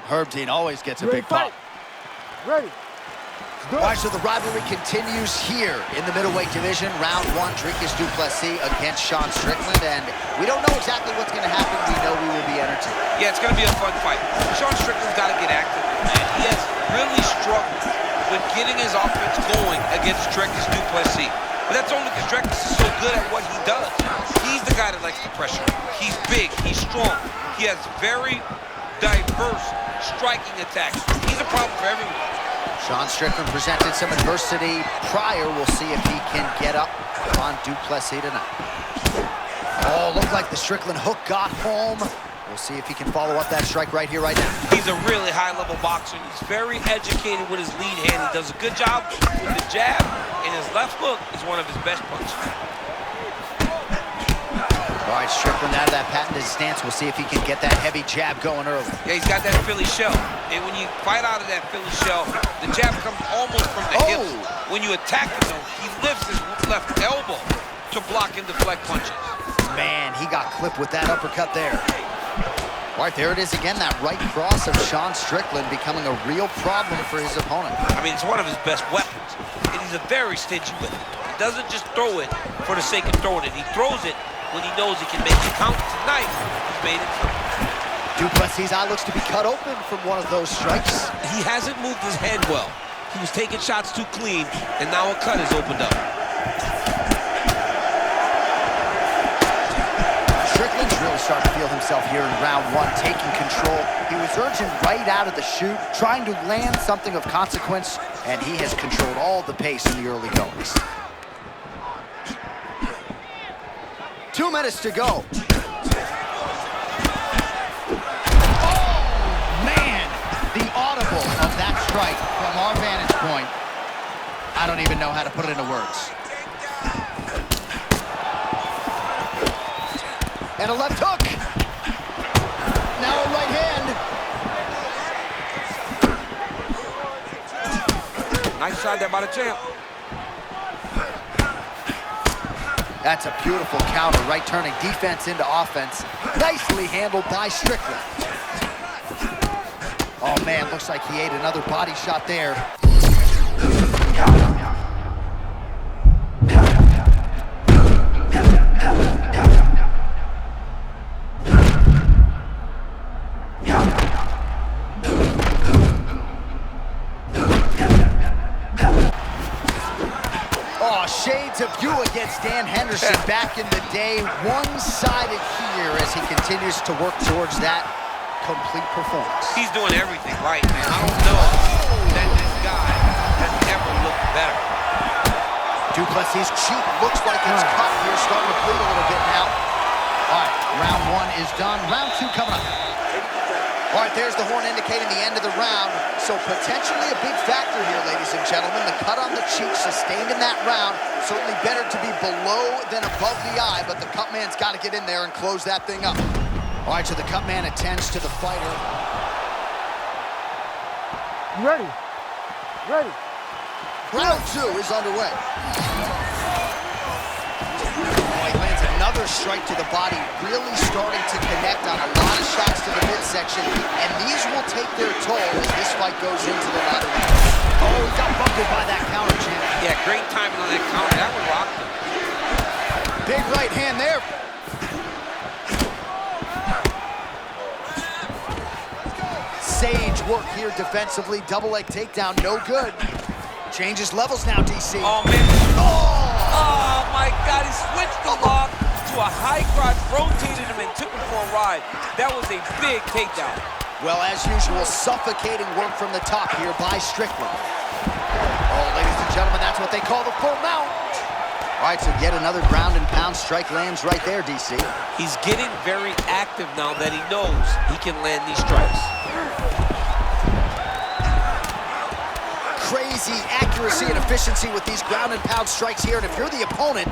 Herb Dean always gets a big pop. Ready. All right, so the rivalry continues here in the middleweight division. Round one, Dricus du Plessis against Sean Strickland, and we don't know exactly what's going to happen. We know we will be entertained. Yeah, it's going to be a fun fight. Sean Strickland's got to get active, and he has really struggled with getting his offense going against Dricus du Plessis. But that's only because Dricus is so good at what he does. He's the guy that likes the pressure. He's big, he's strong. He has very diverse striking attacks. He's a problem for everyone. Sean Strickland presented some adversity prior. We'll see if he can get up on du Plessis tonight. Oh, looked like the Strickland hook got home. We'll see if he can follow up that strike right here, right now. He's a really high-level boxer. He's very educated with his lead hand. He does a good job with the jab, and his left hook is one of his best punches. All right, Strickland out of that patented stance. We'll see if he can get that heavy jab going early. Yeah, he's got that Philly shell. And when you fight out of that Philly shell, the jab comes almost from the hips. When you attack him, though, he lifts his left elbow to block and deflect punches. Man, he got clipped with that uppercut there. All right, there it is again, that right cross of Sean Strickland becoming a real problem for his opponent. I mean, it's one of his best weapons, and he's a very stingy with it. He doesn't just throw it for the sake of throwing it. He throws it when he knows he can make it count. Tonight, he's made it count. Du Plessis' eye looks to be cut open from one of those strikes. He hasn't moved his head well. He was taking shots too clean, and now a cut has opened up. Strickland's really starting to feel himself here in round one, taking control. He was urging right out of the chute, trying to land something of consequence, and he has controlled all the pace in the early goings. 2 minutes to go. Oh, man! The audible of that strike from our vantage point. I don't even know how to put it into words. And a left hook. Now a right hand. Nice shot there by the champ. That's a beautiful counter, right turning defense into offense. Nicely handled by Strickland. Oh man, looks like he ate another body shot there. Shades of you against Dan Henderson back in the day. One-sided here as he continues to work towards that complete performance. He's doing everything right, man. I don't know that this guy has ever looked better. Du Plessis' cheek looks like it's cut here, starting to bleed a little bit now. All right, round one is done. Round two coming up. All right, there's the horn indicating the end of the round. So potentially a big factor here, ladies and gentlemen. The cut on the cheek sustained in that round. Certainly better to be below than above the eye, but the cut man's got to get in there and close that thing up. All right, so the cut man attends to the fighter. Ready. Ready. Round two is underway. He lands another strike to the body, really starting to connect on a lot of shots to the midsection, and these will take their toll as this fight goes into the latter round. Oh, he got bumped by that counter, champ. Yeah, great timing on that counter. That one rocked him. Big right hand there. Sage work here defensively. Double leg takedown, no good. Changes levels now, DC. Oh, man. Oh, my God. He switched the lock to a high crotch, rotated him, and took him for a ride. That was a big takedown. Well, as usual, suffocating work from the top here by Strickland. Oh, ladies and gentlemen, that's what they call the full mount. All right, so yet another ground and pound strike lands right there, DC. He's getting very active now that he knows he can land these strikes. Crazy accuracy and efficiency with these ground and pound strikes here, and if you're the opponent,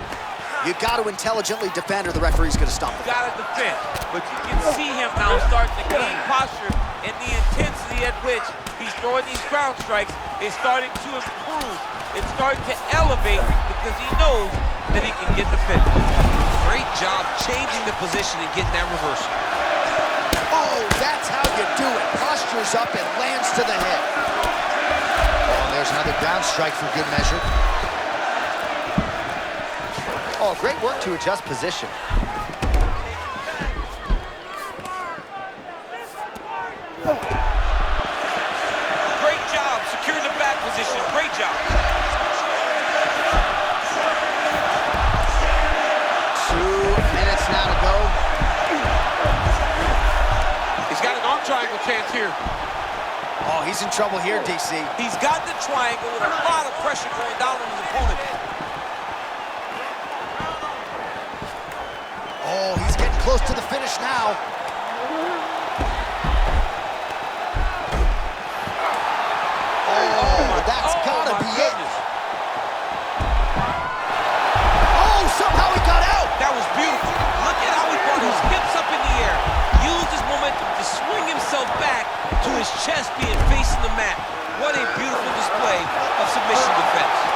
you've got to intelligently defend or the referee's going to stop it. You got to defend, but you can see him now starting to gain posture, and the intensity at which he's throwing these ground strikes is starting to improve. It's starting to elevate because he knows that he can get the finish. Great job changing the position and getting that reversal. Oh, that's how you do it. Posture's up and lands to the head. Oh, and there's another ground strike for good measure. Oh, great work to adjust position. Great job securing the back position. Great job. 2 minutes now to go. He's got an arm triangle chance here. Oh, he's in trouble here, DC. He's got the triangle with a lot of pressure going down on his opponent. Oh, he's getting close to the finish now. Oh, that's gotta be it. Oh, somehow he got out. That was beautiful. Look at how he brought his hips up in the air. Used his momentum to swing himself back to his chest being facing the mat. What a beautiful display of submission defense.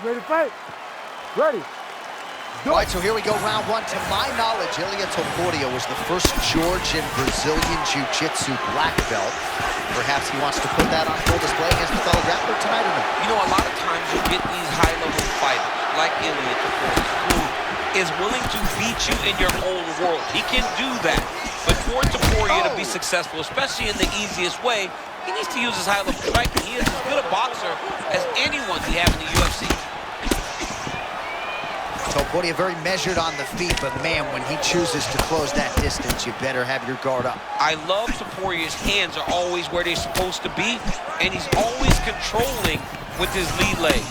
Ready to fight? Ready. All right, so here we go, round one. To my knowledge, Ilia Topuria was the first Georgian Brazilian Jiu-Jitsu black belt. Perhaps he wants to put that on full display against the fellow grappler tonight or no? You know, a lot of times you get these high-level fighters, like Ilia Topuria, who is willing to beat you in your own world. He can do that. But for Topuria to be successful, especially in the easiest way, he needs to use his high-level striking. He is as good a boxer as anyone we have in the UFC. Topuria very measured on the feet, but man, when he chooses to close that distance, you better have your guard up. I love Topuria's hands are always where they're supposed to be, and he's always controlling with his lead leg.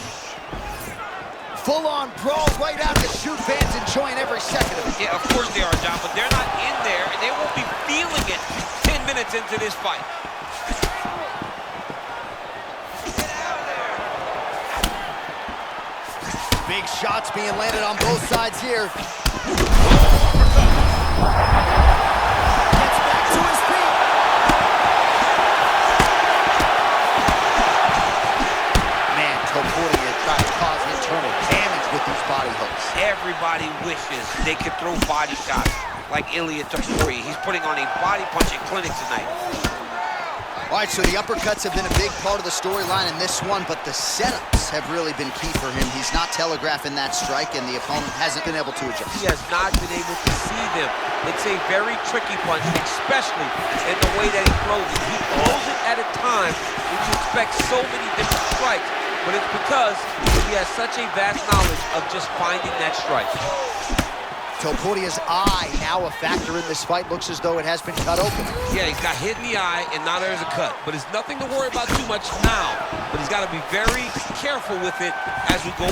Full-on brawl right out of the shoot, fans enjoying every second of it. Yeah, of course they are, John, but they're not in there, and they won't be feeling it 10 minutes into this fight. Big shots being landed on both sides here. Gets back to his feet. Man, Topuria tried to cause internal damage with these body hooks. Everybody wishes they could throw body shots like Ilia Topuria. He's putting on a body punching clinic tonight. All right, so the uppercuts have been a big part of the storyline in this one, but the setups have really been key for him. He's not telegraphing that strike, and the opponent hasn't been able to adjust. He has not been able to see them. It's a very tricky punch, especially in the way that he throws it. He throws it at a time when you expect so many different strikes, but it's because he has such a vast knowledge of just finding that strike. Topuria's eye now a factor in this fight. Looks as though it has been cut open. Yeah, he's got hit in the eye, and now there's a cut. But it's nothing to worry about too much now. But he's got to be very careful with it as we go.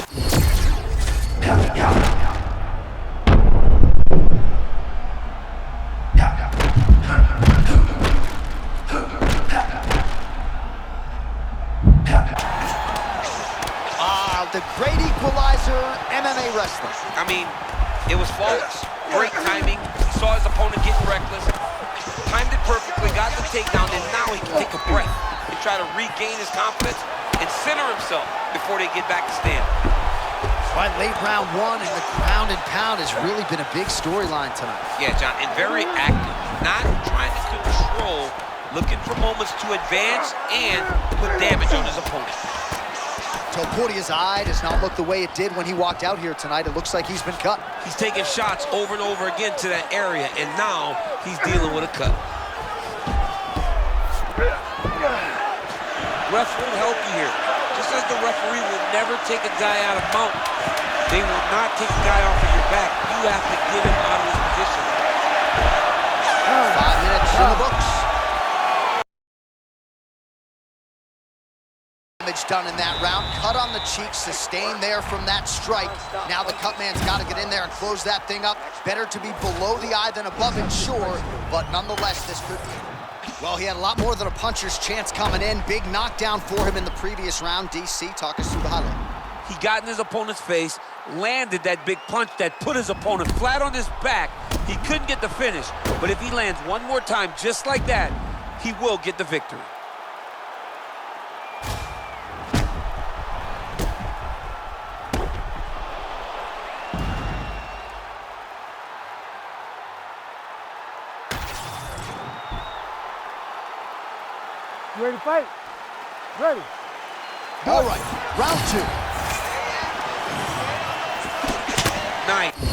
The great equalizer, MMA wrestling. I mean, it was flawless. Great timing. He saw his opponent getting reckless. Timed it perfectly, got the takedown, and now he can take a breath and try to regain his confidence and center himself before they get back to stand. Right, late round one, and the ground and pound has really been a big storyline tonight. Yeah, John, and very active. Not trying to control, looking for moments to advance and put damage on his opponent. Topuria's eye does not look the way it did when he walked out here tonight. It looks like he's been cut. He's taking shots over and over again to that area, and now he's dealing with a cut. Ref won't help you here. Just as the referee will never take a guy out of mount, they will not take a guy off of your back. You have to get him out of his position. 5 minutes in the books. Damage done in that round. Cut on the cheek, sustained there from that strike. Now the cut man's got to get in there and close that thing up. Better to be below the eye than above it, sure, but nonetheless, this could be. Well, he had a lot more than a puncher's chance coming in. Big knockdown for him in the previous round. DC, talk us through the highlight. He got in his opponent's face, landed that big punch that put his opponent flat on his back. He couldn't get the finish, but if he lands one more time just like that, he will get the victory. You ready to fight? Ready. All right, round 2. Nice.